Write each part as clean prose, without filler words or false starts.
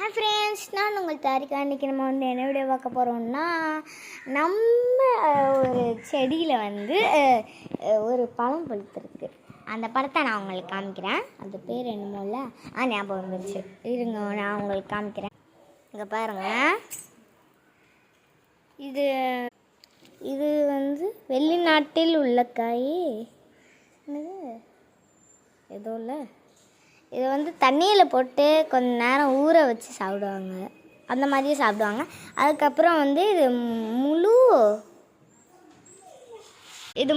Hi friends, நான் உங்கள் தாரிகா. இன்றைக்கி நம்ம என்ன வீடியோ பார்க்க போகிறோம்னா, நம்ம ஒரு செடியில் ஒரு பழம் பழுத்திருக்கு. அந்த பழத்தை நான் உங்களுக்கு காமிக்கிறேன். அது பேர் என்னமோல்ல ஞாபகம் வந்துருச்சு. இருங்க, நான் உங்களுக்கு காமிக்கிறேன். இங்கே பாருங்கள், இது வெளிநாட்டில் உள்ள காய். ஏதோ இல்லை, இது தண்ணியில் போட்டு கொஞ்ச நேரம் ஊற வச்சு சாப்பிடுவாங்க. அந்த மாதிரியே சாப்பிடுவாங்க. அதுக்கப்புறம் இது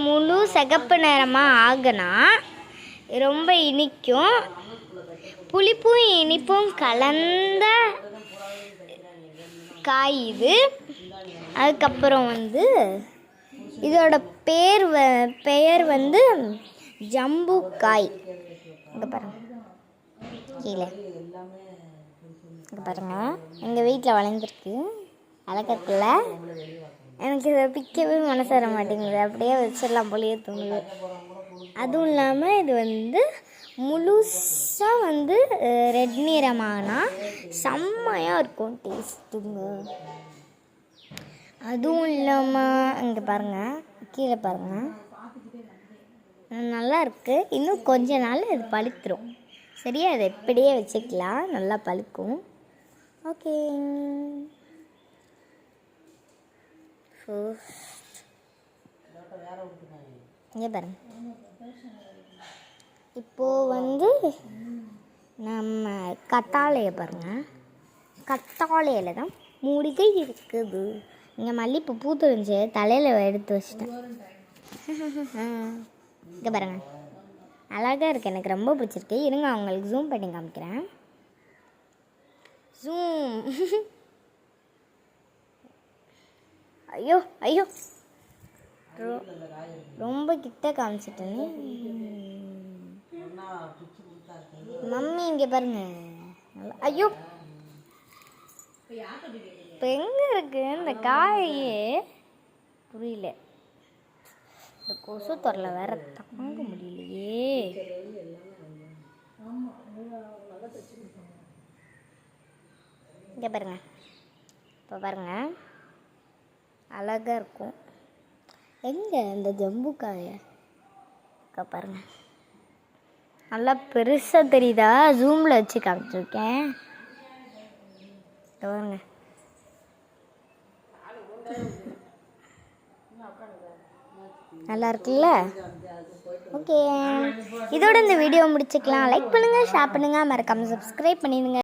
முழு சிகப்பு நிறமாக ஆகுனா ரொம்ப இனிக்கும். புளிப்பும் இனிப்பும் கலந்த காய் இது. அதுக்கப்புறம் இதோட பெயர் ஜம்பு காய். இங்கே பாருங்க, கீழே இங்கே பாருங்கள், எங்கள் வீட்டில் வளர்ந்துருக்கு. அழகத்தில் எனக்கு இதை பிக்கவே மனசு வர மாட்டேங்குது. அப்படியே வச்சிடலாம் போலியே தோணுது. அதுவும் இல்லாமல் இது முழுசாக ரெட் நிறமானா செம்மையாக இருக்கும் டேஸ்ட்டுங்க. அதுவும் இல்லாமல் இங்கே பாருங்கள், கீழே பாருங்கள், நல்லா இருக்குது. இன்னும் கொஞ்ச நாள் இது பழுத்துரும். சரியா, அதை எப்படியே வச்சுக்கலாம், நல்லா பழுக்கும். ஓகே, இங்கே பாருங்க. இப்போது நம்ம கத்தாழையை பாருங்கள். கத்தாழையில் தான் மூலிகை இருக்குது. இங்கே மல்லிகைப்பூ பூத்துருந்துச்சு, தலையில் எடுத்து வச்சிட்டேன். இங்கே பாருங்கள், அழகாக இருக்குது. எனக்கு ரொம்ப பிடிச்சிருக்கு. இருங்க, அவங்களுக்கு ஜூம் பண்ணி காமிக்கிறேன். ஜூம். ஐயோ ஐயோ, ரொம்ப கிட்ட காமிச்சிட்டேன்னு. மம்மி இங்கே பாருங்க. ஐயோ, இப்போ எங்கே இருக்கு இந்த காயே புரியல. இந்த கொசு தொல்லை வேற தாங்க முடியலையே. இங்கே பாருங்க, இப்போ பாருங்க, அழகாக இருக்கும். எங்கே இந்த ஜம்பு காயை பாருங்க, நல்லா பெருசாக தெரியுதா? ஜூமில் வச்சு காமிச்சிருக்கேன். பாருங்க, நல்லா இருக்குல்ல? ஓகே, இதோட இந்த வீடியோ முடிச்சுக்கலாம். லைக் பண்ணுங்கள், ஷேர் பண்ணுங்கள், மறக்காமல் சப்ஸ்கிரைப் பண்ணிடுங்க.